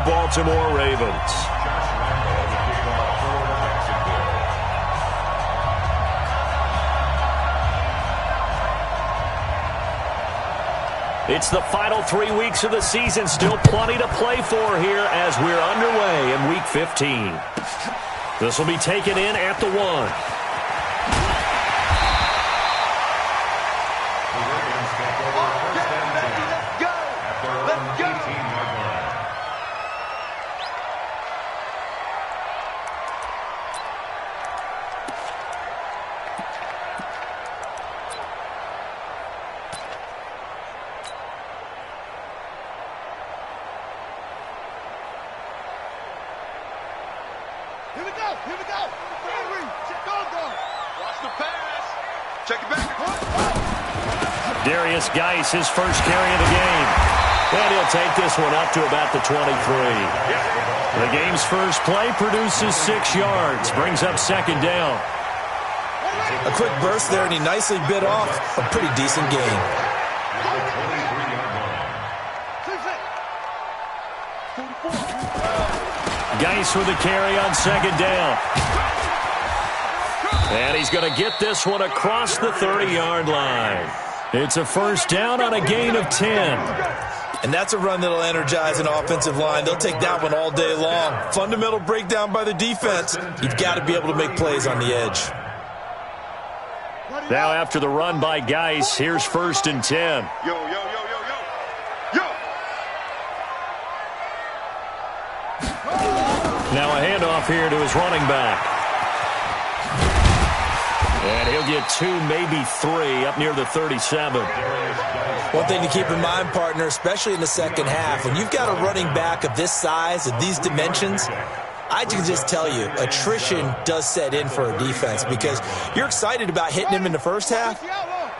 Baltimore Ravens. It's the final 3 weeks of the season. Still plenty to play for here as we're underway in Week 15. This will be taken in at the 1. Here we go. Watch the pass. Check it back. Darius Geis, his first carry of the game. And he'll take this one up to about the 23. The game's first play produces 6 yards. Brings up second down. A quick burst there, and he nicely bit off a pretty decent gain. Geis with a carry on second down. And he's going to get this one across the 30-yard line. It's a first down on a gain of 10. And that's a run that'll energize an offensive line. They'll take that one all day long. Fundamental breakdown by the defense. You've got to be able to make plays on the edge. Now after the run by Geis, here's first and 10. Yo. Now a handoff here to his running back. And he'll get 2, maybe 3, up near the 37. One thing to keep in mind, partner, especially in the second half, when you've got a running back of this size, of these dimensions, I can just tell you, attrition does set in for a defense because you're excited about hitting him in the first half,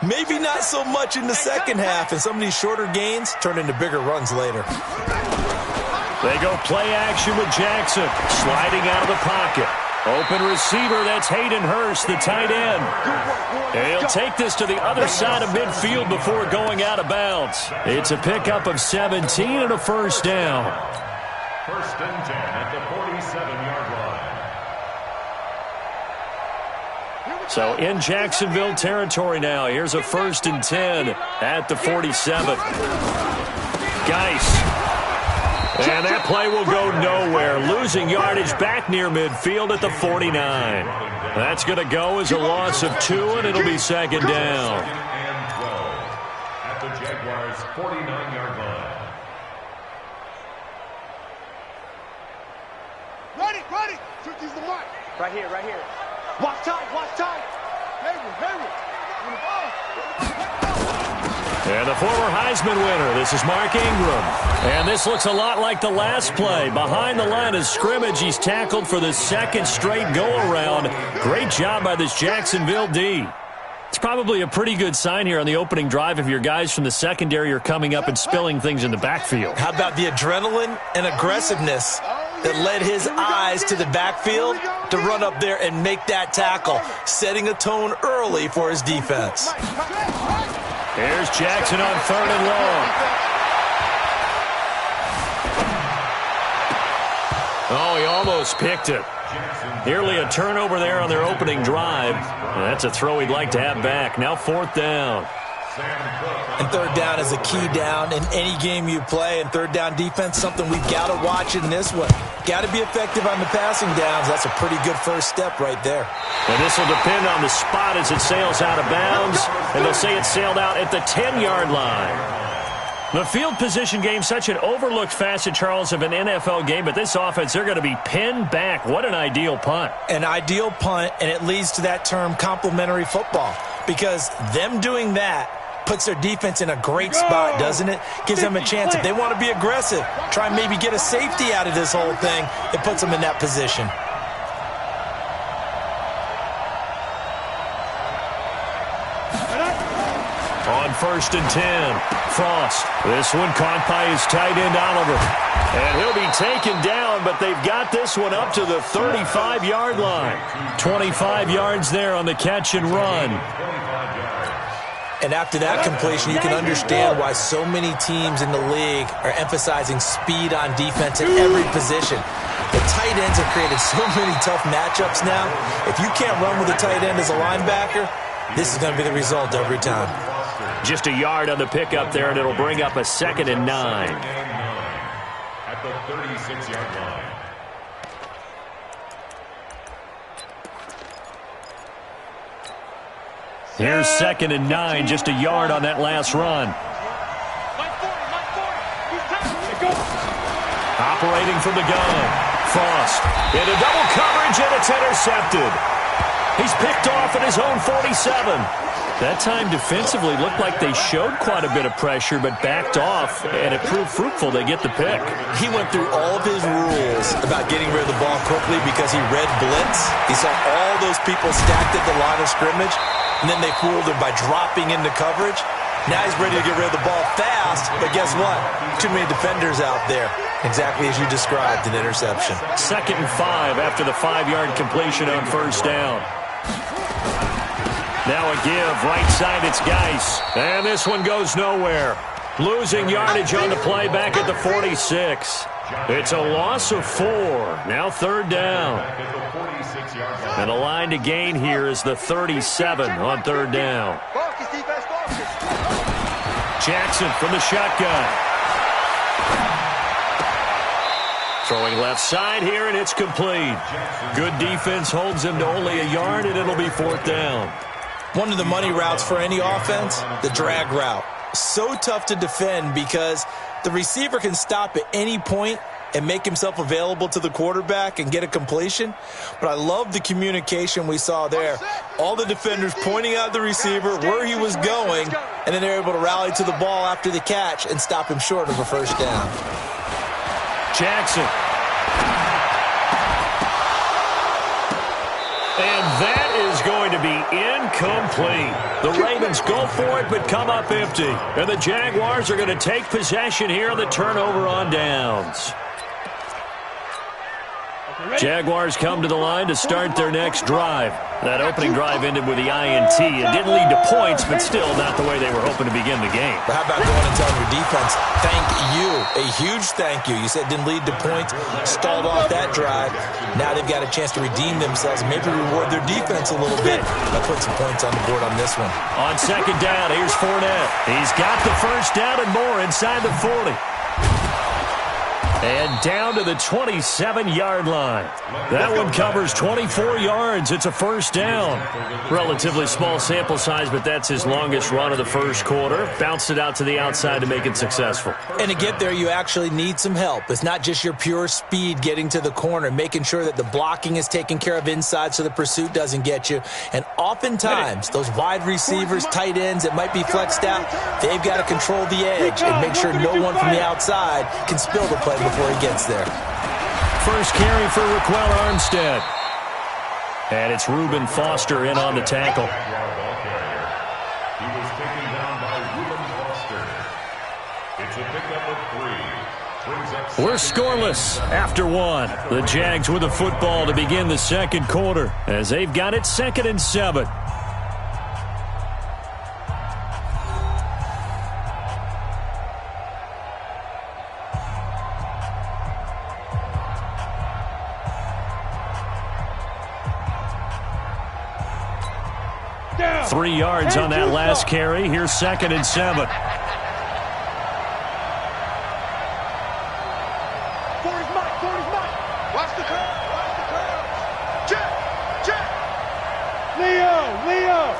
maybe not so much in the second half, and some of these shorter gains turn into bigger runs later. They go play action with Jackson, sliding out of the pocket. Open receiver, that's Hayden Hurst, the tight end. He'll take this to the other side of midfield before going out of bounds. It's a pickup of 17 and a first down. First and 10 at the 47-yard line. So in Jacksonville territory now. Here's a first and 10 at the 47. Geis. And that play will go nowhere. Losing yardage back near midfield at the 49. That's going to go as a loss of 2, and it'll be second down. Second and 12 at the Jaguars' 49-yard line. Ready. Use the mark. Right here. Watch tight. Hayward. And the former Heisman winner, this is Mark Ingram. And this looks a lot like the last play. Behind the line of scrimmage, he's tackled for the second straight go-around. Great job by this Jacksonville D. It's probably a pretty good sign here on the opening drive if your guys from the secondary are coming up and spilling things in the backfield. How about the adrenaline and aggressiveness that led his eyes to the backfield to run up there and make that tackle, setting a tone early for his defense. Here's Jackson on third and long. Oh, he almost picked it. Nearly a turnover there on their opening drive. That's a throw he'd like to have back. Now fourth down. And third down is a key down in any game you play. And third down defense, something we've got to watch in this one. Got to be effective on the passing downs. That's a pretty good first step right there. And this will depend on the spot as it sails out of bounds. And they'll say it sailed out at the 10-yard line. The field position game, such an overlooked facet, Charles, of an NFL game. But this offense, they're going to be pinned back. What an ideal punt. An ideal punt, and it leads to that term complementary football. Because them doing that puts their defense in a great spot, doesn't it? Gives them a chance. If they want to be aggressive, try and maybe get a safety out of this whole thing, it puts them in that position. On first and 10, Frost. This one caught by his tight end, Oliver. And he'll be taken down, but they've got this one up to the 35-yard line. 25 yards there on the catch and run. And after that completion, you can understand why so many teams in the league are emphasizing speed on defense at every position. The tight ends have created so many tough matchups now. If you can't run with a tight end as a linebacker, this is going to be the result every time. Just a yard on the pickup there, and it'll bring up a 2nd and 9. At the 36-yard line. Here's 2nd and 9, just a yard on that last run. Operating from the gun. Frost into double coverage, and it's intercepted. He's picked off at his own 47. That time defensively looked like they showed quite a bit of pressure, but backed off, and it proved fruitful. They get the pick. He went through all of his rules about getting rid of the ball quickly because he read blitz. He saw all those people stacked at the line of scrimmage, and then they fooled him by dropping into coverage. Now he's ready to get rid of the ball fast, but guess what? Too many defenders out there. Exactly as you described, an interception. 2nd and 5 after the 5-yard completion on 1st down. Now a give, right side, it's Geis. And this one goes nowhere. Losing yardage on the play back at the 46. It's a loss of 4. Now 3rd down. And the line to gain here is the 37 on 3rd down. Jackson from the shotgun. Throwing left side here, and it's complete. Good defense holds him to only a yard, and it'll be 4th down. One of the money routes for any offense, the drag route. So tough to defend because the receiver can stop at any point and make himself available to the quarterback and get a completion. But I love the communication we saw there. All the defenders pointing out the receiver, where he was going, and then they're able to rally to the ball after the catch and stop him short of a 1st down. Jackson. And that is going to be incomplete. The Ravens go for it but come up empty. And the Jaguars are going to take possession here on the turnover on downs. Jaguars come to the line to start their next drive. That opening drive ended with the INT. It didn't lead to points, but still not the way they were hoping to begin the game. But how about going and telling your defense, thank you, a huge thank you. You said it didn't lead to points, stalled off that drive. Now they've got a chance to redeem themselves and maybe reward their defense a little bit by putting some points on the board on this one. On 2nd down, here's Fournette. He's got the 1st down and more inside the 40. And down to the 27-yard line. That one covers 24 yards. It's a 1st down. Relatively small sample size, but that's his longest run of the 1st quarter. Bounced it out to the outside to make it successful. And to get there, you actually need some help. It's not just your pure speed getting to the corner, making sure that the blocking is taken care of inside so the pursuit doesn't get you. And oftentimes, those wide receivers, tight ends that might be flexed out, they've got to control the edge and make sure no one from the outside can spill the play before he gets there. First carry for Raquel Armstead. And it's Reuben Foster in on the tackle. He was taken down by Reuben Foster. It's a pickup of 3. We're scoreless after 1. The Jags with the football to begin the 2nd quarter as they've got it 2nd and 7. Down. 3 yards on that last carry. Here's 2nd and 7. Watch the curve. Watch the curve. Check. Check. Leo.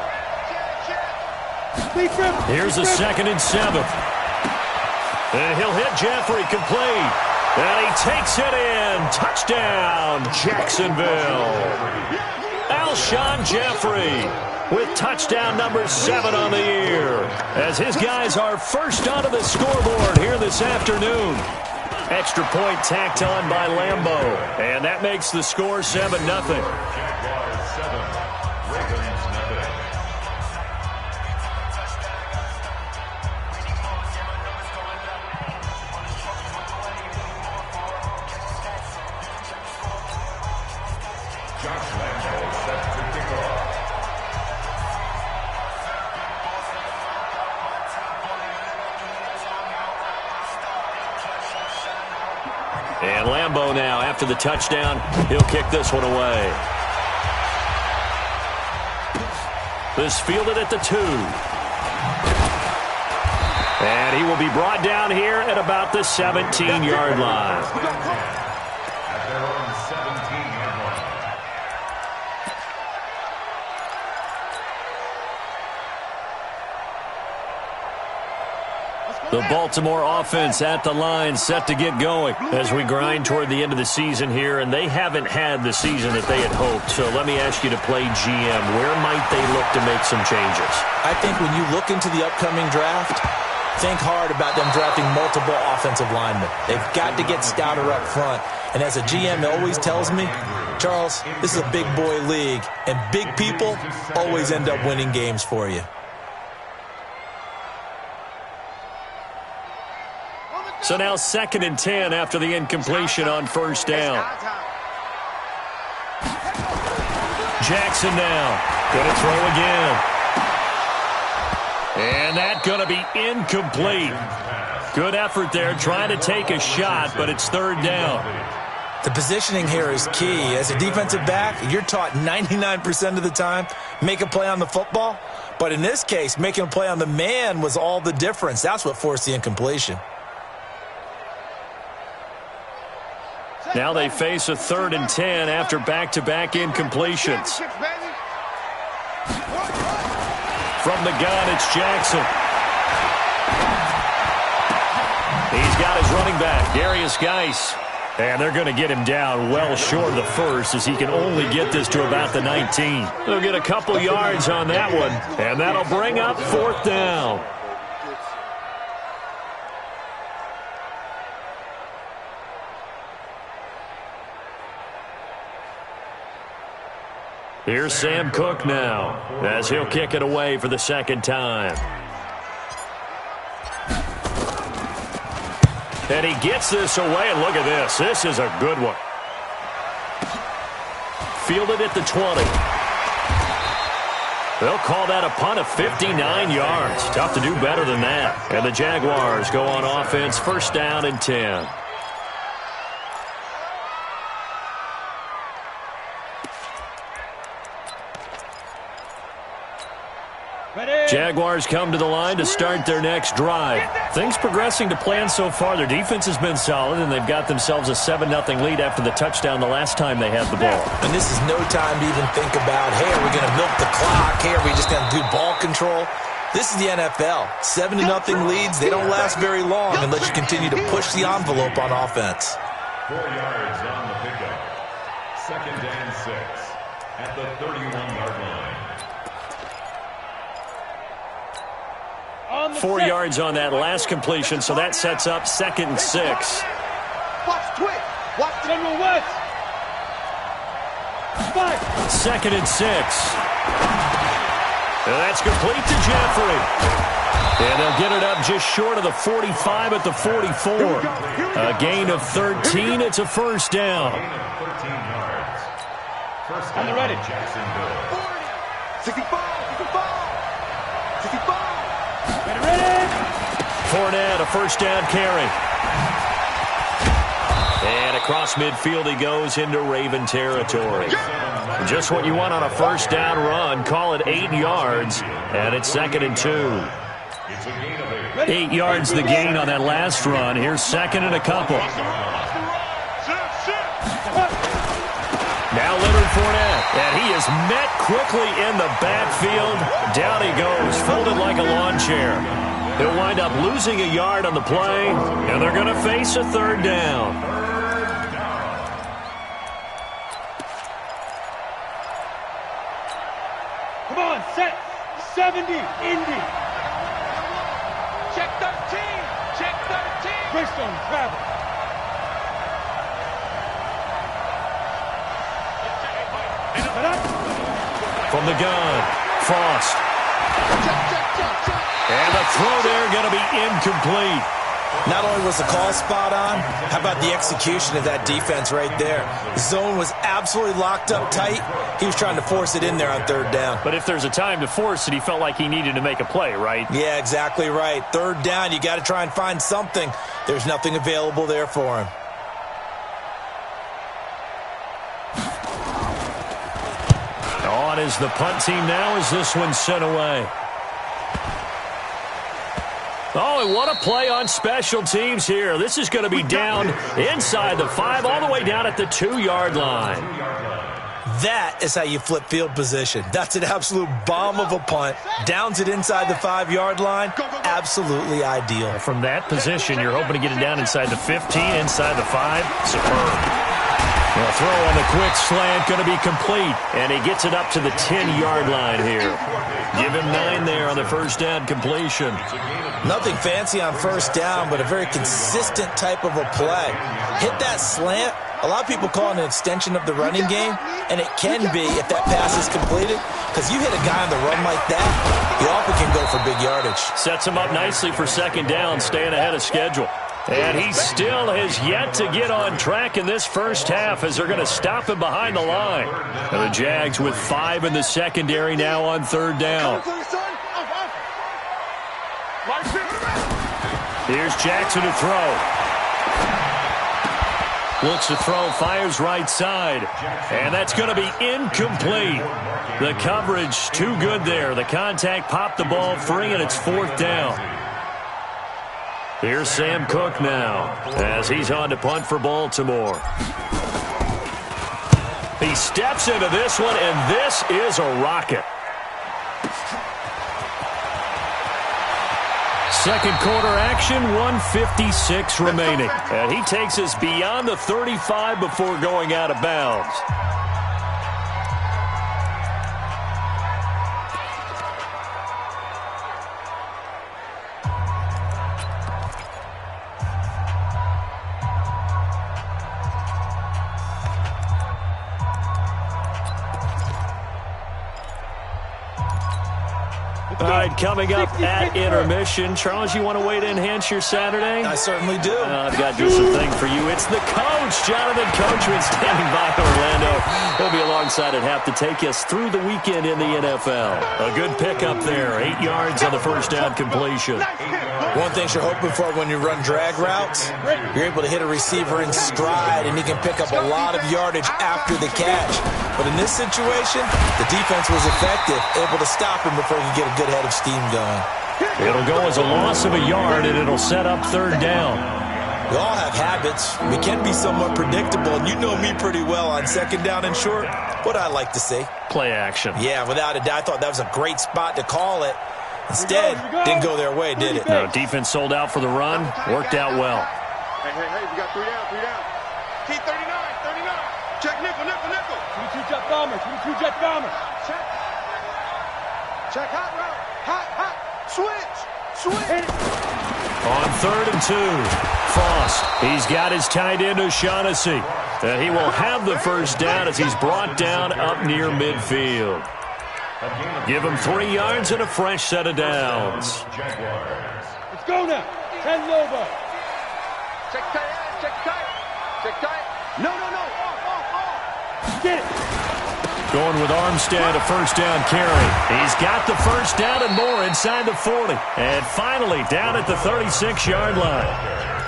Here's a 2nd and 7. And he'll hit Jeffrey, complete. And he takes it in. Touchdown, Jacksonville. Alshon Jeffrey with touchdown number 7 on the year, as his guys are first onto the scoreboard here this afternoon. Extra point tacked on by Lambo, and that makes the score 7-0. Jaguars 7, Ravens nothing. Josh Lambo set to kick off. Lambeau now, after the touchdown, he'll kick this one away. This fielded at the 2. And he will be brought down here at about the 17-yard line. At their own 17-yard line. The Baltimore offense at the line, set to get going as we grind toward the end of the season here, and they haven't had the season that they had hoped. So let me ask you to play GM. Where might they look to make some changes? I think when you look into the upcoming draft, think hard about them drafting multiple offensive linemen. They've got to get stouter up front. And as a GM always tells me, Charles, this is a big boy league, and big people always end up winning games for you. So now 2nd and 10 after the incompletion on first down. Jackson now. Going to throw again. And that's going to be incomplete. Good effort there, trying to take a shot, but it's 3rd down. The positioning here is key. As a defensive back, you're taught 99% of the time, make a play on the football. But in this case, making a play on the man was all the difference. That's what forced the incompletion. Now they face a 3rd and 10 after back-to-back incompletions. From the gun, it's Jackson. He's got his running back, Darius Geis. And they're going to get him down well short of the first, as he can only get this to about the 19. They'll get a couple yards on that one, and that'll bring up 4th down. Here's Sam Cook now, as he'll kick it away for the 2nd time. And he gets this away, and look at this. This is a good one. Fielded at the 20. They'll call that a punt of 59 yards. Tough to do better than that. And the Jaguars go on offense, 1st down and 10. Jaguars come to the line to start their next drive. Things progressing to plan so far. Their defense has been solid, and they've got themselves a 7-0 lead after the touchdown the last time they had the ball. And this is no time to even think about, hey, are we going to milk the clock? Hey, are we just going to do ball control? This is the NFL. 7-0 leads, they don't last very long unless you continue to push the envelope on offense. 4 yards on the pickup. 2nd and 6 at the 31-yard line. 4 yards on that last completion, so that sets up 2nd and 6. Watch twitch. Watch General West. 2nd and 6. And that's complete to Jeffrey. And they'll get it up just short of the 45 at the 44. A gain of 13. It's a 1st down. Gain of 13 yards. First On the down, ready. Jacksonville. 65. 65. Get ready. Fournette, a 1st down carry. And across midfield he goes into Raven territory. Just what you want on a 1st down run. Call it 8 yards, and it's 2nd and 2. It's a gain of 8. 8 yards the gain on that last run. Here's 2nd and a couple. Now Leonard Fournette, and he is met quickly in the backfield. Down he goes, folded like a lawn chair. He'll wind up losing a yard on the play, and they're going to face a 3rd down. Come on, set. 70, Indy. Check 13. Check 13. Greystone, travel. From the gun, Frost. And the throw there going to be incomplete. Not only was the call spot on, how about the execution of that defense right there? The zone was absolutely locked up tight. He was trying to force it in there on 3rd down. But if there's a time to force it, he felt like he needed to make a play, right? Yeah, exactly right. 3rd down, you got to try and find something. There's nothing available there for him. is the punt team now as this one's sent away. Oh, and what a play on special teams here. This is going to be down inside the 5, all the way down at the 2-yard line. That is how you flip field position. That's an absolute bomb of a punt. Downs it inside the 5-yard line. Absolutely ideal. From that position, you're hoping to get it down inside the 15, inside the 5. Superb. The throw on the quick slant going to be complete, and he gets it up to the 10-yard line here. Give him 9 there on the first down completion. Nothing fancy on first down, but a very consistent type of a play. Hit that slant. A lot of people call it an extension of the running game, and it can be if that pass is completed, because you hit a guy on the run like that, he often can go for big yardage. Sets him up nicely for second down, staying ahead of schedule. And he still has yet to get on track in this first half as they're going to stop him behind the line. And the Jags with 5 in the secondary now on third down. Here's Jackson to throw. Looks to throw, fires right side. And that's going to be incomplete. The coverage too good there. The contact popped the ball free, and it's fourth down. Here's Sam Cook now as he's on to punt for Baltimore. He steps into this one, and this is a rocket. Second quarter action, 1:56 remaining. And he takes us beyond the 35 before going out of bounds. All right, coming up at intermission. Charles, you want to wait to enhance your Saturday? I certainly do. I've got just a thing for you. It's the coach, Jonathan Coachman, standing by Orlando. He'll be alongside at half to take us through the weekend in the NFL. A good pickup there, 8 yards on the first down completion. One thing you're hoping for when you run drag routes, you're able to hit a receiver in stride, and he can pick up a lot of yardage after the catch. But in this situation, the defense was effective, able to stop him before he could get a good head of steam going. It'll go as a loss of a yard, and it'll set up third down. We all have habits. We can be somewhat predictable, and you know me pretty well on second down and short. What I like to see. Play action. Yeah, without a doubt. I thought that was a great spot to call it. Instead, didn't go their way, did it? No, defense sold out for the run. Worked out well. Hey, we got 3 down, 3 down. Keep 39. Check nickel. 22 jet bombers, 22 jet bombers. Check hot route. Hot. Switch. On 3rd and 2, Frost. He's got his tight end O'Shaughnessy. And he will have the first down as he's brought down up near midfield. Give him 3 yards and a fresh set of downs. Let's go now. 10 Lobo. Check tight. No. Off. Get it. Going with Armstead, a first down carry. He's got the first down and more inside the 40. And finally down at the 36-yard line.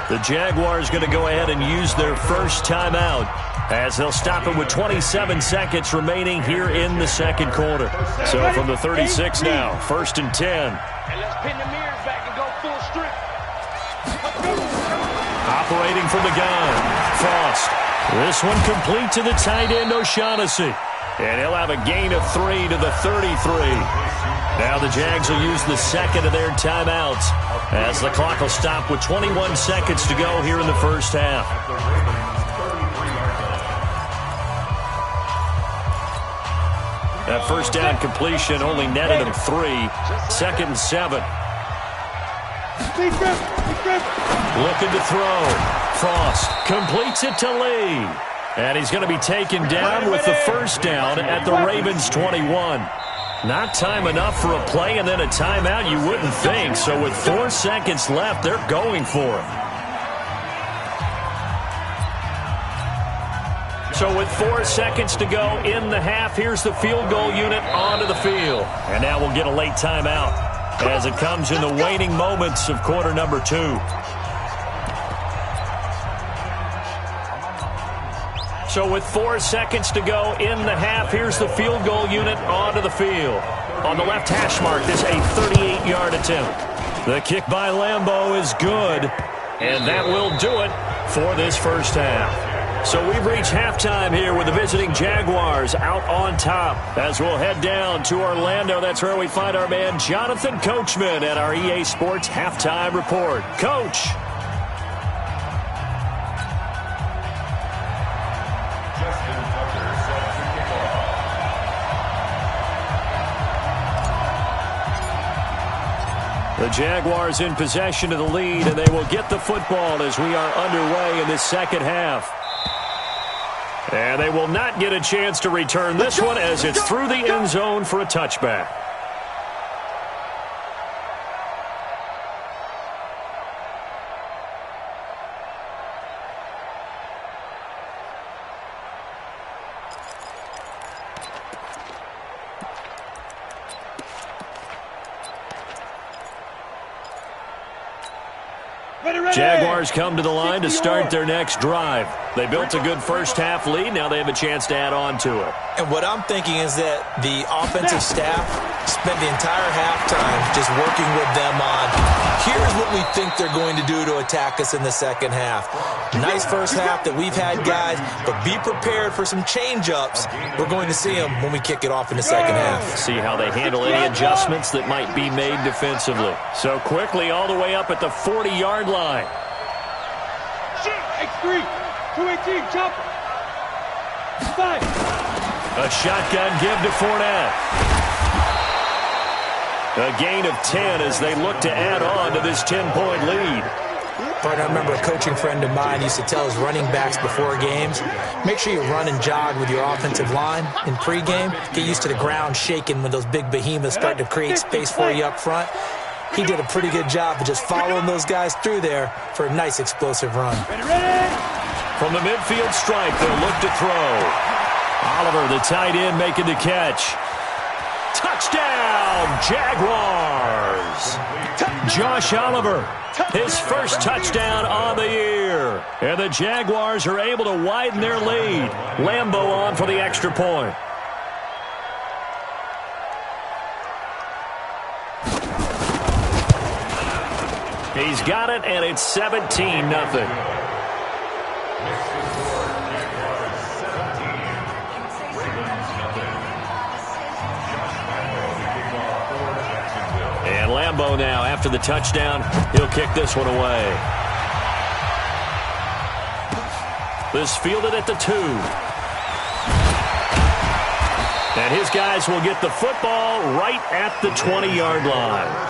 The Jaguars going to go ahead and use their first timeout as they'll stop it with 27 seconds remaining here in the second quarter. So from the 36 now, 1st and 10. And let's pin the mirrors back and go full strip. Operating from the gun, Frost. This one complete to the tight end O'Shaughnessy. And he'll have a gain of 3 to the 33. Now the Jags will use the second of their timeouts as the clock will stop with 21 seconds to go here in the first half. That first down completion only netted him 3. 2nd and 7. Looking to throw. Frost completes it to Lee. And he's going to be taken down with the first down at the Ravens 21. Not time enough for a play and then a timeout, you wouldn't think. So with 4 seconds left, they're going for it. So with 4 seconds to go in the half, here's the field goal unit onto the field. And now we'll get a late timeout as it comes in the waning moments of quarter number 2. So with 4 seconds to go in the half, here's the field goal unit onto the field. On the left hash mark, this a 38-yard attempt. The kick by Lambeau is good, and that will do it for this first half. So we've reached halftime here with the visiting Jaguars out on top. As we'll head down to Orlando, that's where we find our man Jonathan Coachman at our EA Sports Halftime Report. Coach. The Jaguars in possession of the lead, and they will get the football as we are underway in this second half. And they will not get a chance to return this one as it's through the end zone for a touchback. Jaguars come to the line to start their next drive. They built a good first half lead. Now they have a chance to add on to it. And what I'm thinking is that the offensive staff spent the entire halftime just working with them on, here's what we think they're going to do to attack us in the second half. Nice first half that we've had, guys, but be prepared for some change-ups. We're going to see them when we kick it off in the second half. See how they handle any adjustments that might be made defensively. So quickly all the way up at the 40-yard line. X3, 218, chopper. 5. A shotgun give to Fournette. A gain of 10 as they look to add on to this 10-point lead. But I remember a coaching friend of mine used to tell his running backs before games, make sure you run and jog with your offensive line in pregame. Get used to the ground shaking when those big behemoths start to create space for you up front. He did a pretty good job of just following those guys through there for a nice explosive run. From the midfield stripe, they'll look to throw. Oliver, the tight end, making the catch. Touchdown, Jaguars! Josh Oliver, his first touchdown on the year. And the Jaguars are able to widen their lead. Lambeau on for the extra point. He's got it, and it's 17-0. And Lambeau now, after the touchdown, he'll kick this one away. This fielded at the 2. And his guys will get the football right at the 20-yard line.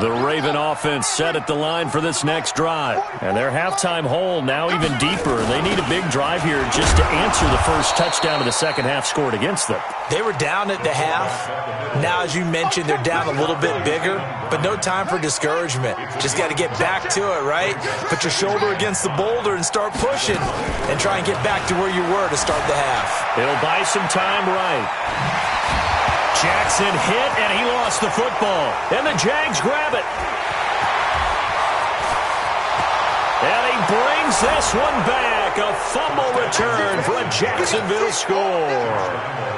The Raven offense set at the line for this next drive. And their halftime hole now even deeper. They need a big drive here just to answer the first touchdown of the second half scored against them. They were down at the half. Now, as you mentioned, they're down a little bit bigger, but no time for discouragement. Just got to get back to it, right? Put your shoulder against the boulder and start pushing and try and get back to where you were to start the half. It'll buy some time right. Jackson hit, and he lost the football. And the Jags grab it. And he brings this one back. A fumble return for a Jacksonville score.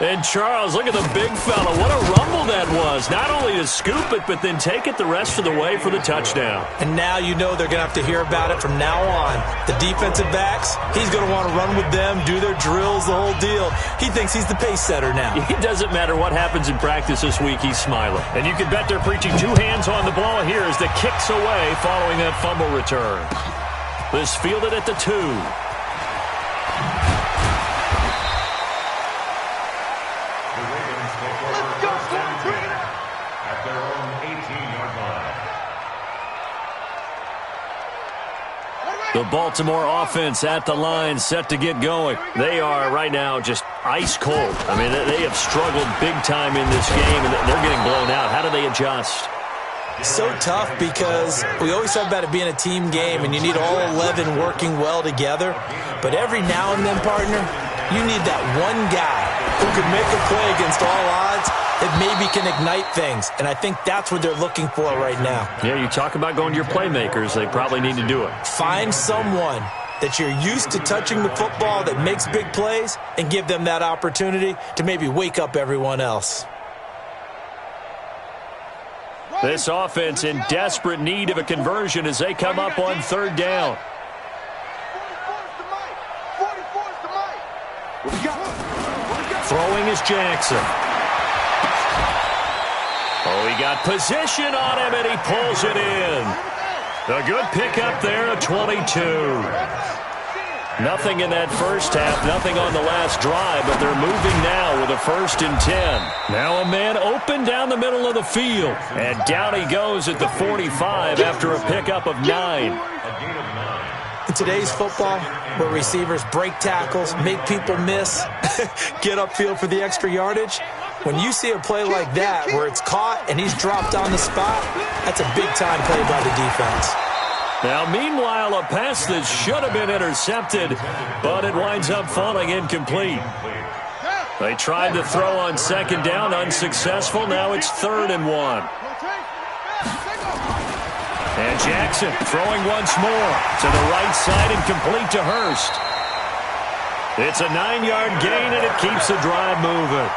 And Charles, look at the big fella. What a rumble that was. Not only to scoop it, but then take it the rest of the way for the touchdown. And now you know they're going to have to hear about it from now on. The defensive backs, he's going to want to run with them, do their drills, the whole deal. He thinks he's the pace setter now. It doesn't matter what happens in practice this week, he's smiling. And you can bet they're preaching 2 hands on the ball here as the kick's away following that fumble return. This fielded at the 2. The Baltimore offense at the line, set to get going. They are right now just ice cold. I mean, they have struggled big time in this game, and they're getting blown out. How do they adjust? So tough because we always talk about it being a team game, and you need all 11 working well together. But every now and then, partner, you need that one guy who can make a play against all odds that maybe can ignite things. And I think that's what they're looking for right now. Yeah, you talk about going to your playmakers. They probably need to do it. Find someone that you're used to touching the football that makes big plays and give them that opportunity to maybe wake up everyone else. This offense in desperate need of a conversion as they come up on third down. Throwing is Jackson. Oh, he got position on him, and he pulls it in. A good pickup there at 22. Nothing in that first half, nothing on the last drive, but they're moving now with a 1st and 10. Now a man open down the middle of the field, and down he goes at the 45 after a pickup of 9. In today's football, where receivers break tackles, make people miss, get upfield for the extra yardage, when you see a play like that where it's caught and he's dropped on the spot, that's a big-time play by the defense. Now, meanwhile, a pass that should have been intercepted, but it winds up falling incomplete. They tried to throw on second down, unsuccessful. Now it's 3rd and 1. And Jackson throwing once more to the right side and complete to Hurst. It's a 9-yard gain, and it keeps the drive moving.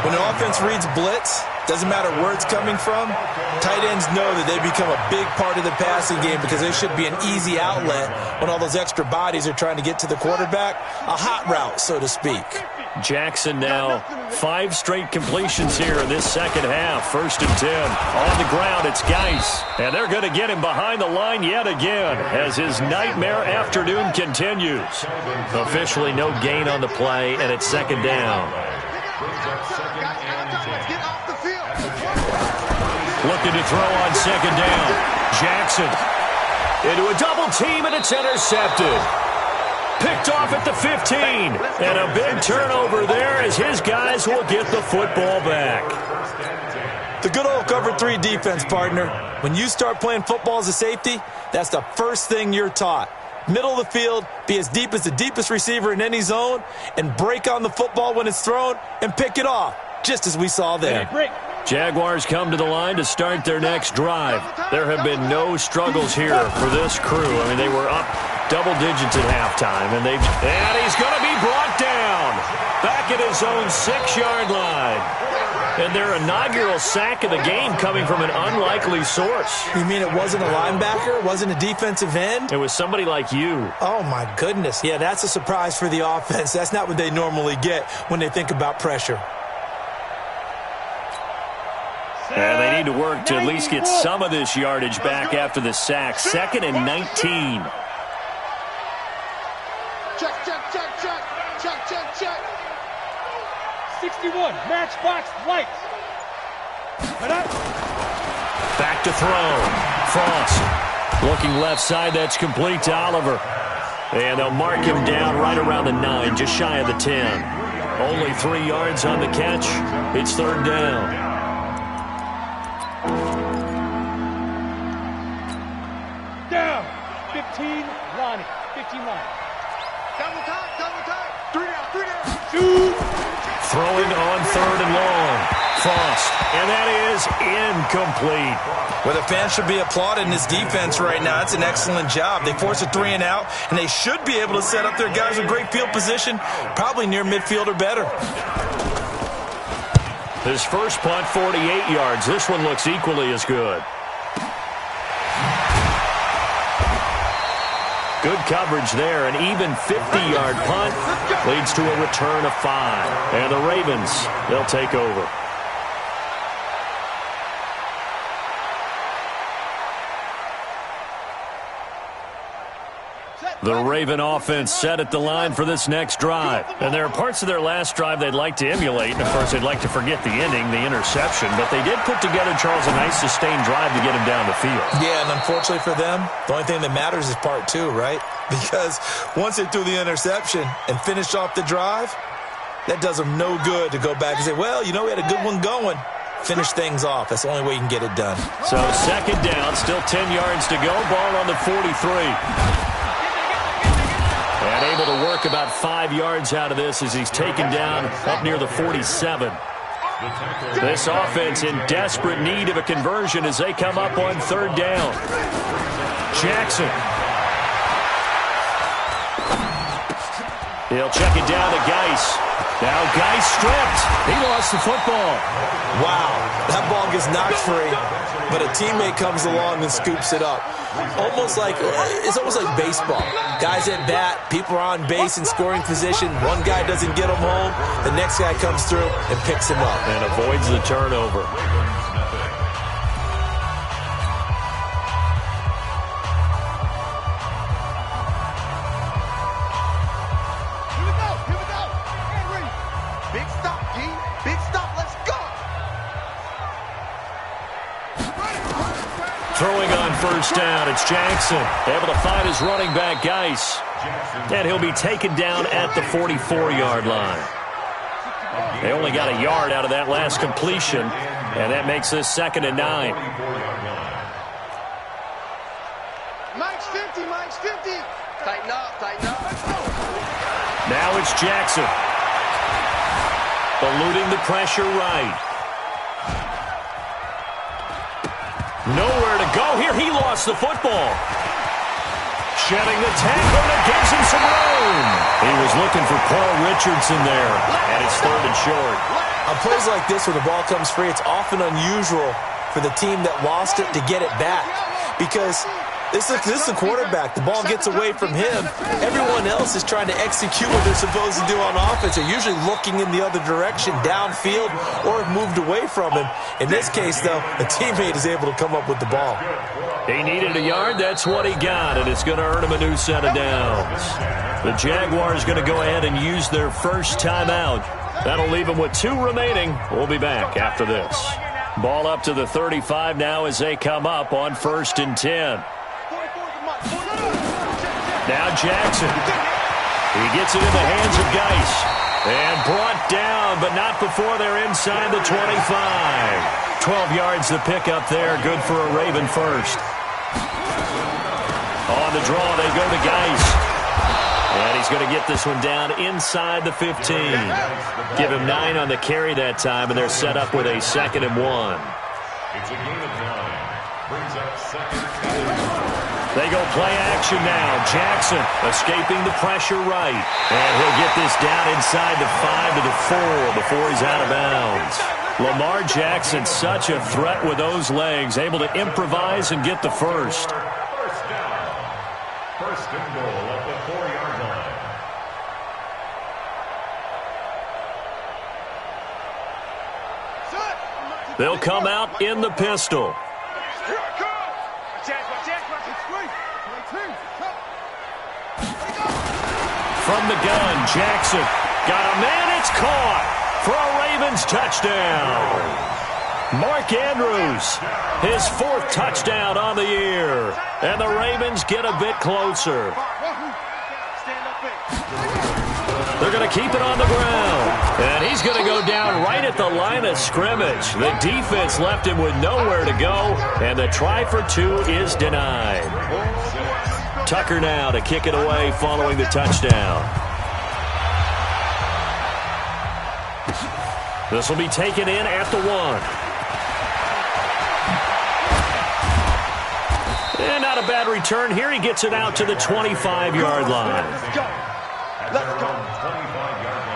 When the offense reads blitz, doesn't matter where it's coming from, tight ends know that they become a big part of the passing game because they should be an easy outlet when all those extra bodies are trying to get to the quarterback. A hot route, so to speak. Jackson now 5 straight completions here in this second half. 1st and 10. On the ground, it's Geis. And they're going to get him behind the line yet again as his nightmare afternoon continues. Officially no gain on the play, and it's 2nd down. Looking to throw on 2nd down. Jackson into a double team, and it's intercepted. Picked off at the 15. And a big turnover there as his guys will get the football back. The good old cover 3 defense, partner. When you start playing football as a safety, that's the first thing you're taught. Middle of the field, be as deep as the deepest receiver in any zone, and break on the football when it's thrown and pick it off, just as we saw there. Jaguars come to the line to start their next drive. There have been no struggles here for this crew. I mean, they were up double digits at halftime, and he's going to be brought down back at his own 6-yard line. And their inaugural sack of the game coming from an unlikely source. You mean it wasn't a linebacker? It wasn't a defensive end? It was somebody like you. Oh, my goodness. Yeah, that's a surprise for the offense. That's not what they normally get when they think about pressure. And they need to work to at least get some of this yardage back after the sack. 2nd and 19. Check, check, check, check. Check, check, check. 61, matchbox lights. Back to throw. Frost looking left side. That's complete to Oliver. And they'll mark him down right around the 9, just shy of the 10. Only 3 yards on the catch. It's 3rd down. Down. 15, Lonnie. 15 line. Double time, double time. 3 down, 3 down. Shoot. Throwing on 3rd and long. Frost. And that is incomplete. Well, the fans should be applauding this defense right now. It's an excellent job. They force a 3 and out, and they should be able to set up their guys with great field position, probably near midfield or better. His first punt, 48 yards. This one looks equally as good. Good coverage there. An even 50-yard punt leads to a return of 5. And the Ravens, they'll take over. The Raven offense set at the line for this next drive. And there are parts of their last drive they'd like to emulate. And, of course, they'd like to forget the ending, the interception. But they did put together, Charles, a nice sustained drive to get him down the field. Yeah, and unfortunately for them, the only thing that matters is part 2, right? Because once they threw the interception and finished off the drive, that does them no good to go back and say, well, you know, we had a good one going. Finish things off. That's the only way you can get it done. So 2nd down, still 10 yards to go. Ball on the 43. And able to work about 5 yards out of this as he's taken down up near the 47. This offense in desperate need of a conversion as they come up on 3rd down. Jackson. He'll check it down to Geis. Now Geis stripped. He lost the football. Wow, that ball gets knocked free, but a teammate comes along and scoops it up. It's almost like baseball. Guys at bat, people are on base in scoring position. One guy doesn't get him home. The next guy comes through and picks him up. And avoids the turnover. Throwing on 1st down, it's Jackson. Able to find his running back, Geis. And he'll be taken down at the 44-yard line. They only got a yard out of that last completion, and that makes this 2nd and 9. Mike's 50, Mike's 50. Tighten up, tighten up. Now it's Jackson. Eluding the pressure right. Nowhere to go here. He lost the football. Shedding the tackle, and it gives him some room. He was looking for Paul Richardson there, and it's 3rd and short. On plays like this where the ball comes free, it's often unusual for the team that lost it to get it back because this is the quarterback. The ball gets away from him. Everyone else is trying to execute what they're supposed to do on offense. They're usually looking in the other direction, downfield, or have moved away from him. In this case, though, a teammate is able to come up with the ball. He needed a yard. That's what he got, and it's going to earn him a new set of downs. The Jaguars going to go ahead and use their first timeout. That'll leave them with 2 remaining. We'll be back after this. Ball up to the 35 now as they come up on 1st and 10. Now Jackson. He gets it in the hands of Geis. And brought down, but not before they're inside the 25. 12 yards to pick up there. Good for a Raven first. On the draw, they go to Geis. And he's going to get this one down inside the 15. Give him 9 on the carry that time, and they're set up with a 2nd and 1. It's a gain of 9. Brings up 2nd and 2. They go play action now. Jackson escaping the pressure right. And he'll get this down inside the 5 to the 4 before he's out of bounds. Lamar Jackson, such a threat with those legs, able to improvise and get the first. 1st down. 1st and goal at the 4-yard line. They'll come out in the pistol. From the gun, Jackson got a man. It's caught for a Ravens touchdown. Mark Andrews, his 4th touchdown on the year. And the Ravens get a bit closer. They're going to keep it on the ground. And he's going to go down right at the line of scrimmage. The defense left him with nowhere to go. And the try for 2 is denied. Tucker now to kick it away following the touchdown. This will be taken in at the 1. And not a bad return here. He gets it out to the 25-yard line. Let's go. 25-yard line.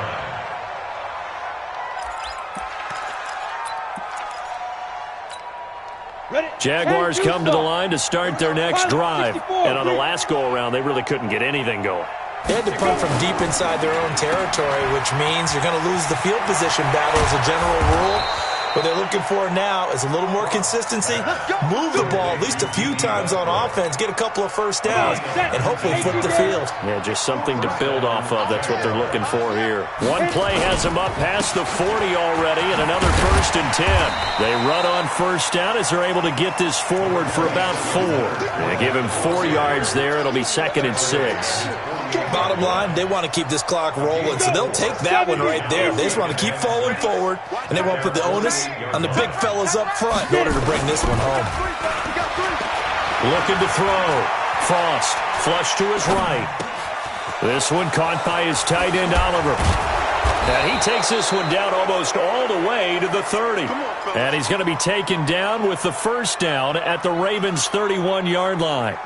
Jaguars come to the line to start their next drive. And on the last go-around, they really couldn't get anything going. They had to punt from deep inside their own territory, which means you're going to lose the field position battle as a general rule. What they're looking for now is a little more consistency, move the ball at least a few times on offense, get a couple of first downs, and hopefully flip the field. Yeah, just something to build off of. That's what they're looking for here. One play has them up past the 40 already, and another 1st and 10. They run on 1st down as they're able to get this forward for about 4. They give him 4 yards there. It'll be 2nd and 6. Bottom line, they want to keep this clock rolling, so they'll take that one right there. They just want to keep falling forward, and they want to put the onus on the big fellas up front in order to bring this one home. Looking to throw. Frost, flush to his right. This one caught by his tight end, Oliver. And he takes this one down almost all the way to the 30. And he's going to be taken down with the first down at the Ravens' 31-yard line.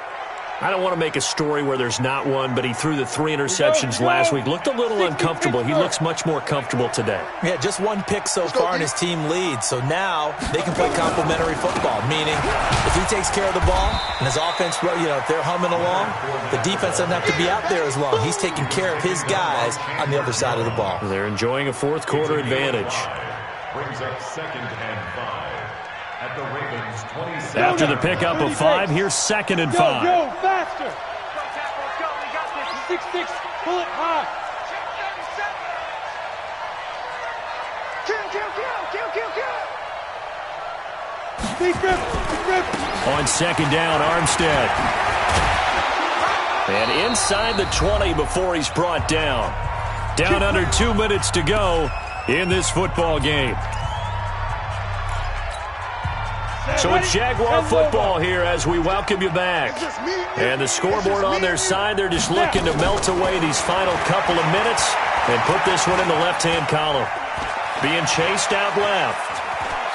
I don't want to make a story where there's not one, but he threw the 3 interceptions last week. Looked a little uncomfortable. He looks much more comfortable today. Yeah, just 1 pick so far and his team leads. So now they can play complementary football, meaning if he takes care of the ball and his offense, if they're humming along, the defense doesn't have to be out there as long. He's taking care of his guys on the other side of the ball. They're enjoying a fourth-quarter advantage. Brings up 2nd and 5. At the Ravens 27. After the pickup of 5, here's 2nd and 5. Go, faster. We got this. 6-6, pull it high. Kill. Big rip. On 2nd down, Armstead. And inside the 20 before he's brought down. Down under 2 minutes to go in this football game. So it's Jaguar football here as we welcome you back. And the scoreboard on their side, they're just looking to melt away these final couple of minutes and put this one in the left-hand column. Being chased out left.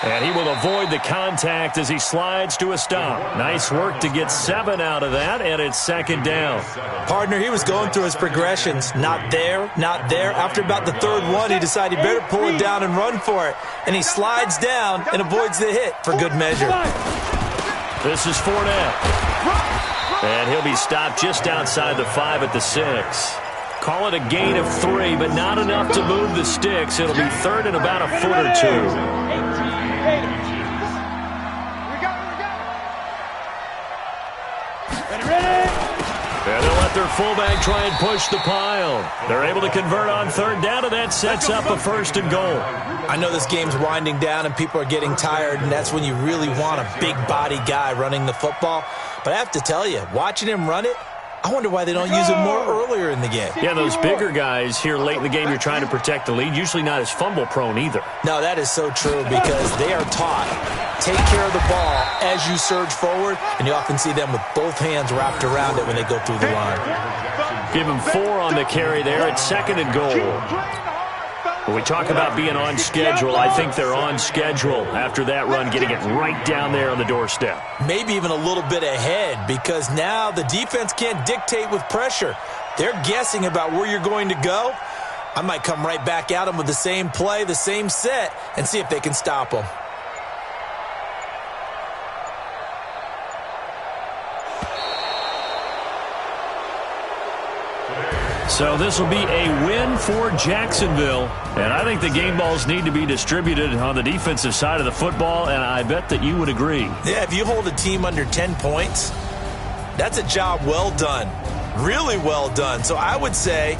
And he will avoid the contact as he slides to a stop. Nice work to get 7 out of that, and it's 2nd down. Partner, he was going through his progressions. Not there. After about the 3rd one, he decided he better pull it down and run for it. And he slides down and avoids the hit for good measure. This is Fournette. And he'll be stopped just outside the 5 at the 6. Call it a gain of 3, but not enough to move the sticks. It'll be 3rd and about a foot or 2. And they'll let their fullback try and push the pile. They're able to convert on 3rd down, and that sets up a 1st and goal. I know this game's winding down and people are getting tired, and that's when you really want a big body guy running the football. But I have to tell you, watching him run it, I wonder why they don't use him more earlier in the game. Yeah, those bigger guys here late in the game, you're trying to protect the lead, usually not as fumble-prone either. No, that is so true because they are taught, take care of the ball as you surge forward, and you often see them with both hands wrapped around it when they go through the line. Give him 4 on the carry there at 2nd and goal. When we talk about being on schedule, I think they're on schedule after that run, getting it right down there on the doorstep. Maybe even a little bit ahead because now the defense can't dictate with pressure. They're guessing about where you're going to go. I might come right back at them with the same play, the same set, and see if they can stop them. So this will be a win for Jacksonville. And I think the game balls need to be distributed on the defensive side of the football, and I bet that you would agree. Yeah, if you hold a team under 10 points, that's a job well done. Really well done. So I would say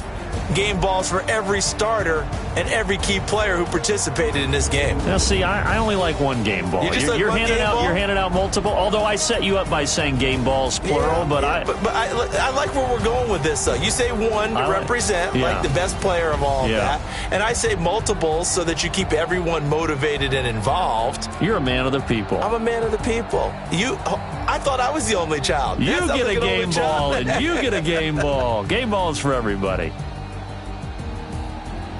game balls for every starter and every key player who participated in this game. Now, see, I only like one game ball. You're handing out multiple, although I set you up by saying game balls, plural. But I like where we're going with this, though. You say one to represent, like the best player of all of that. And I say multiples so that you keep everyone motivated and involved. You're a man of the people. I'm a man of the people. I thought I was the only child. You get a game ball, and you get a game ball. Game balls for everybody.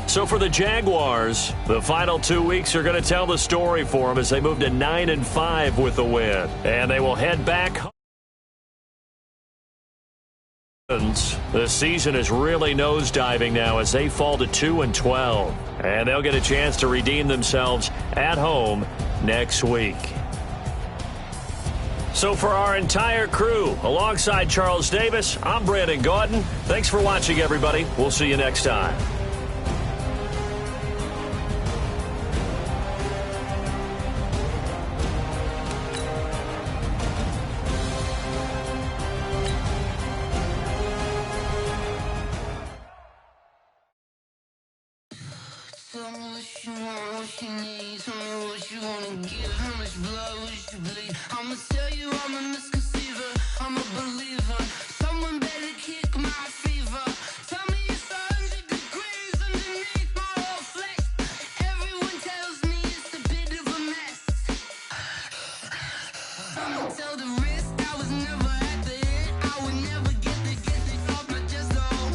So for the Jaguars, the final 2 weeks are going to tell the story for them as they move to 9-5 with the win. And they will head back home. The season is really nosediving now as they fall to 2-12. And they'll get a chance to redeem themselves at home next week. So for our entire crew, alongside Charles Davis, I'm Brandon Gaudin. Thanks for watching, everybody. We'll see you next time. Tell me what you want, what you need. Tell me what you wanna give. How much blood would you bleed? I'ma tell you I'm a misconceiver. I'm a believer. Someone better kick my fever. Tell me it's 100 degrees underneath my whole flesh. Everyone tells me it's a bit of a mess. I'ma tell the risk I was never at the end. I would never get the off my chest, though.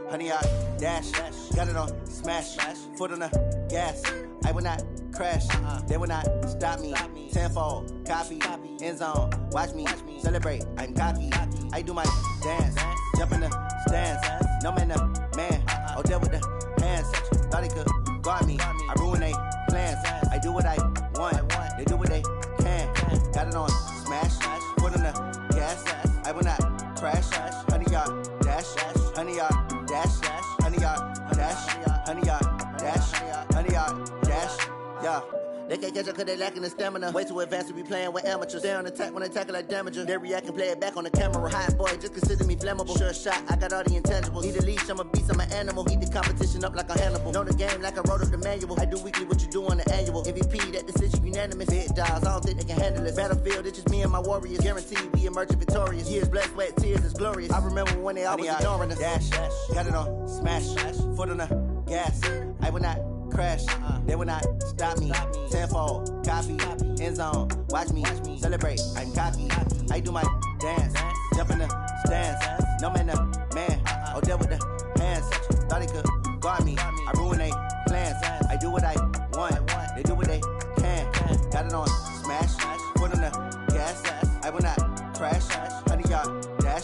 honey, I dash. Got it on smash, foot on the gas. I will not crash, they will not stop me. Tenfold, copy, end zone, watch me celebrate. I'm cocky, I do my dance, jump in the stands. No man, the man, oh, there with the hands. Thought he could guard me, I ruin they plans. I do what I want, they do what they can. Got it on smash, foot on the gas. I will not crash, honey, y'all dash, honey, y'all dash, honey, y'all dash, honey, y'all dash, honey, y'all dash, yeah. They can't catch up cause they lacking the stamina. Way too advanced to be playing with amateurs. They on attack when they tackle like damager. They react and play it back on the camera. Hot boy, just consider me flammable. Sure shot, I got all the intangibles. Need a leash, I'm a beast, I'm an animal. Eat the competition up like a Hannibal. Know the game like I wrote up the manual. I do weekly what you do on the annual. MVP, that decision unanimous. Big dogs, I don't think they can handle it. Battlefield, it's just me and my warriors. Guaranteed we emerge victorious. Years, blood, sweat, tears, it's glorious. I remember when they always ignoring us. Dash, got it on smash, foot on the gas. I will not crash, they will not stop me. Tenfold, copy, end zone, watch me celebrate. I'm cocky, I do my dance, jump in the stands. No man, the man, oh, there with the hands. Thought he could guard me, I ruin they plans. I do what I want, they do what they can. Got it on smash, foot on the gas. I will not crash, honey, y'all dash,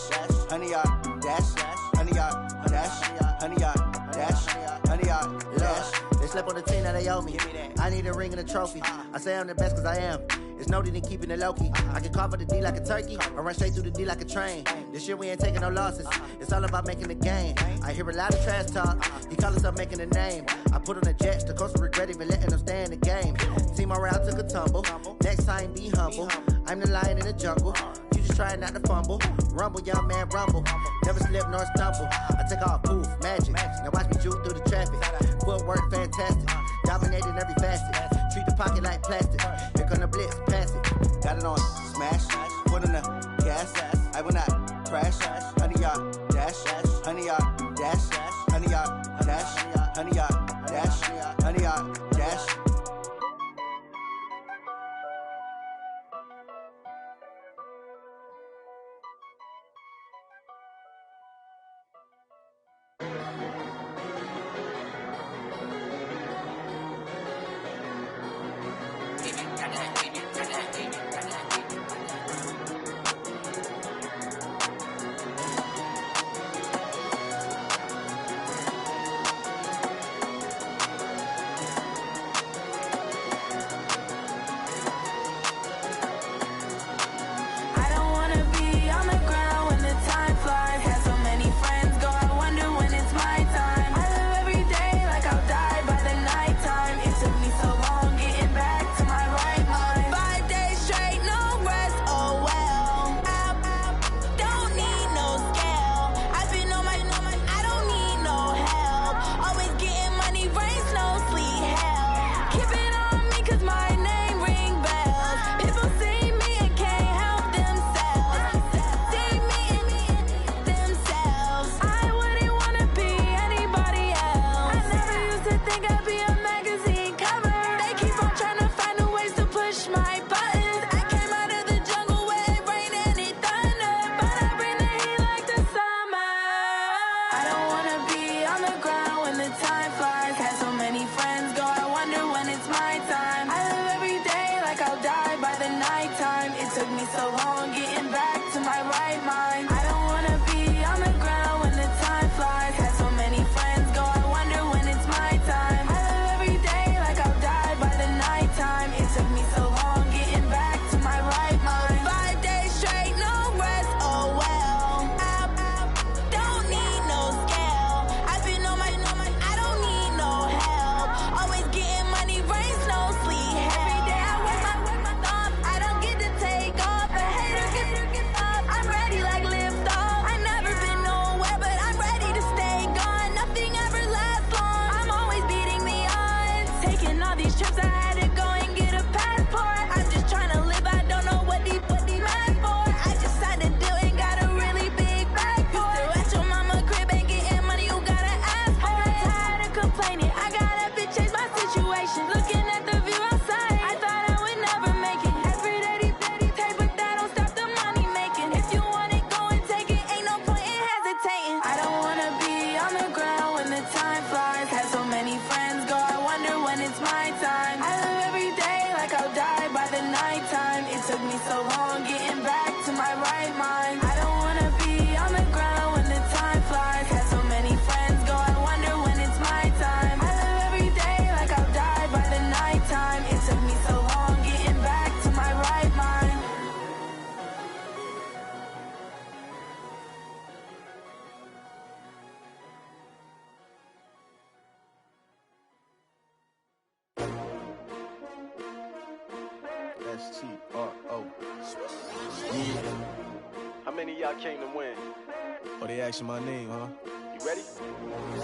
honey, y'all dash, honey, y'all dash, honey, y'all dash, honey, y'all dash. They slept on the team that they owe me. I need a ring and a trophy. I say I'm the best cause I am. It's no need in keeping it low-key. I can carve up the D like a turkey or run straight through the D like a train. This year we ain't taking no losses. It's all about making the game. I hear a lot of trash talk. He call himself making a name. I put on the Jets. The coach will regret even letting them stay in the game. Team morale took a tumble. Next time be humble. I'm the lion in the jungle. You just trying not to fumble. Rumble, young man, rumble. Never slip nor stumble. I take off, poof, magic. Now watch me juke through the traffic. Footwork fantastic. Dominating every facet. Treat the pocket like plastic. Here come the blitz, pass it. Got it on smash. Foot on the gas. I will not crash. Honey, y'all dash. Honey, y'all dash. Honey, y'all dash. Honey, y'all dash. Honey, y'all dash. I don't wanna be on the ground. S-T-R-O. Yeah. How many of y'all came to win? Oh, they asking my name, huh? You ready?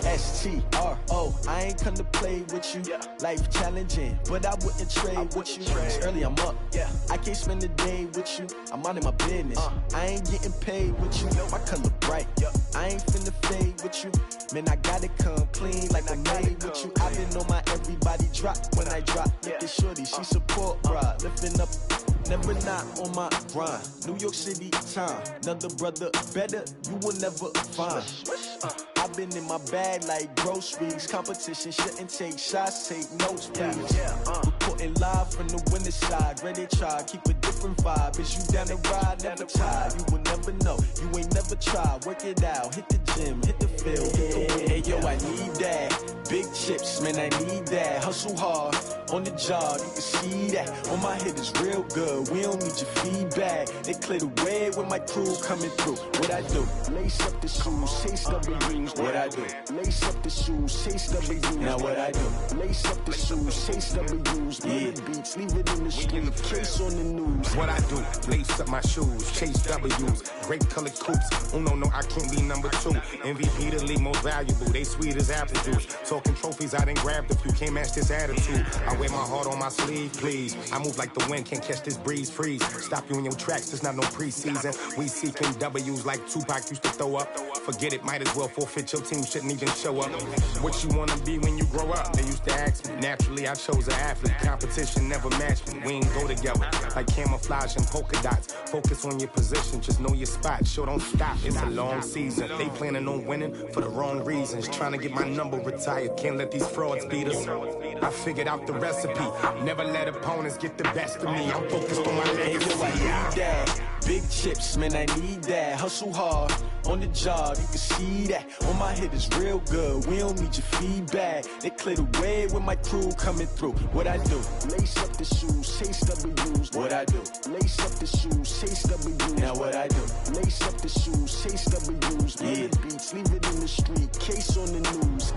S-T-R-O. I ain't come to play with you. Yeah. Life challenging, but I wouldn't trade with you. It's early, I'm up. Yeah. I can't spend the day with you. I'm out of my business. I ain't getting paid with you. My color bright. I ain't finna fade with you. Man, I gotta come clean like I made with you. I been on my everybody drop when I drop. Look at shorty, she support ride. Lifting up, never not on my grind. New York City time. Another brother better, you will never find. I've been in my bag like groceries. Competition shouldn't take shots, take notes, please. Reporting live from the winter side. Ready to try, keep a different vibe. Is you down the ride, never tired. You will never know, you ain't never tried. Work it out, hit the gym, hit the field, hit the wheel. Hey yo, I need that. Big chips, man, I need that. Hustle hard, on the job, you can see that. On my head is real good, we don't need your feedback. They clear the way with my crew coming through. What I do? Lace up the shoes, chase W's. What I do? Lace up the shoes, chase W's. Now what I do? Lace up the shoes, chase W's. Yeah, beats, leave it in the street, case on the news. What I do? Lace up my shoes, chase W's. Great colored coops. Oh no, I can't be number 2. MVP the league most valuable. They sweet as apple juice. Talking trophies, I done grabbed a few. Can't match this attitude. I wear my heart on my sleeve, please. I move like the wind, can't catch this breeze. Freeze. Stop you in your tracks. There's not no preseason. We seeking W's like Tupac used to throw up. Forget it, might as well forfeit. Your team shouldn't even show up. What you wanna be when you grow up? They used to ask me. Naturally, I chose an athlete. Competition never matched me. We ain't go together like camouflage and polka dots. Focus on your position, just know your spot. Sure, don't stop. It's a long season. They planning on winning for the wrong reasons. Trying to get my number retired. Can't let these frauds beat us. I figured out the recipe. Never let opponents get the best of me. I'm focused on my legacy. I need that. Big chips, man, I need that. Hustle hard, on the job, you can see that. On my head is real good, we don't need your feedback. They clear the way with my crew coming through. What I do? Lace up the shoes, chase W's. What I do? Lace up the shoes, chase W's. Now what I do? Lace up the shoes, chase W's. Yeah, beats, leave it in the street, case on the news.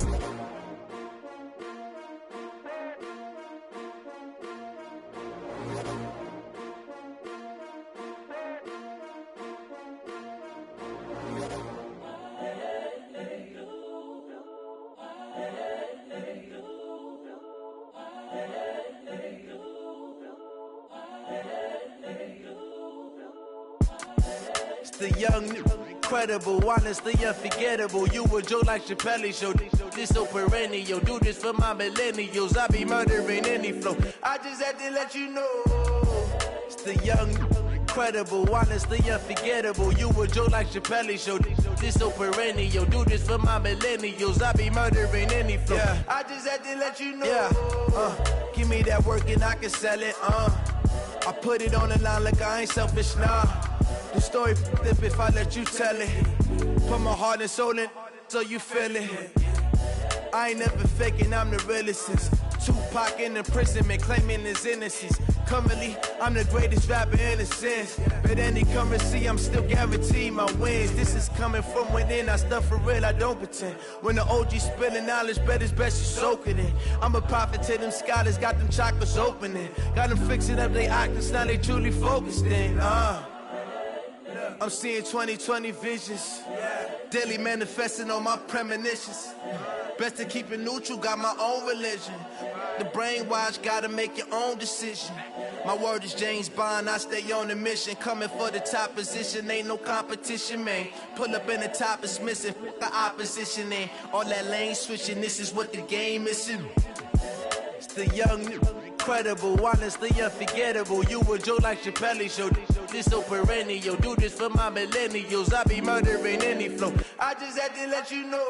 The young, incredible, honestly unforgettable. You a Joe like Chappelle show. This so perennial. Do this for my millennials. I be murdering any flow. I just had to let you know. It's the young, incredible, honestly unforgettable. You a Joe like Chappelle show. This so perennial. Do this for my millennials. I be murdering any flow. Yeah. I just had to let you know. Yeah. Give me that work and I can sell it. I put it on the line like I ain't selfish, nah. The story flip if I let you tell it. Put my heart and soul in so you feel it. I ain't never faking, I'm the realest since Tupac in imprisonment, claiming his innocence. Currently, I'm the greatest rapper in a sense. But any currency, I'm still guaranteed my wins. This is coming from within, I stuff for real, I don't pretend. When the OG spilling knowledge, bet it's best you soak it in. I'm a prophet to them scholars, got them chakras opening. Got them fixing up they octaves, now they truly focused in. I'm seeing 2020 visions. Daily manifesting on my premonitions. Best to keep it neutral, got my own religion. The brainwash, gotta make your own decision. My word is James Bond, I stay on the mission. Coming for the top position, ain't no competition, man. Pull up in the top, it's missing, fuck the opposition, and all that lane switching, this is what the game is. It's the young, incredible, honestly unforgettable. You a Joe like Chappelle show. This so perennial. Do this for my millennials. I be murdering any flow. I just had to let you know.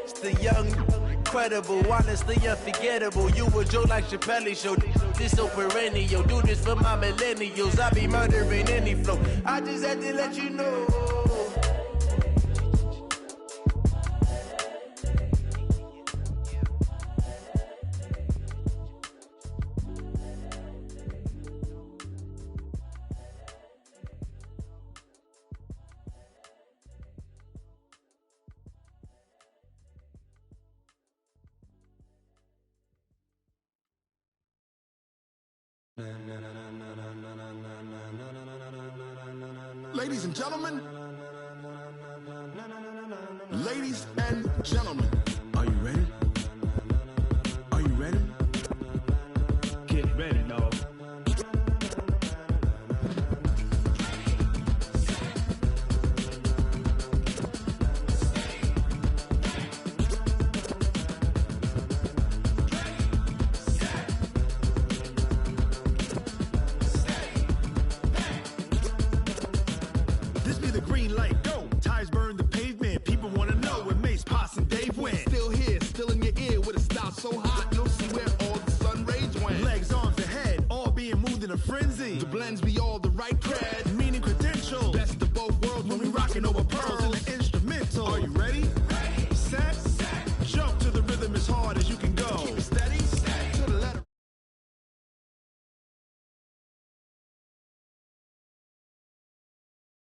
It's the young, incredible, honestly unforgettable. You a Joe like Chappelle show. This so perennial. Do this for my millennials. I be murdering any flow. I just had to let you know. Ladies and gentlemen. Ladies and gentlemen. Are you ready? Are you ready? Get ready, dog. This be the green light, go. Tires burn the pavement. People want to know where Mace, Pops, and Dave went. Still here, still in your ear with a style so hot, you'll see where all the sun rays went. Legs, arms, and head, all being moved in a frenzy. The blends we all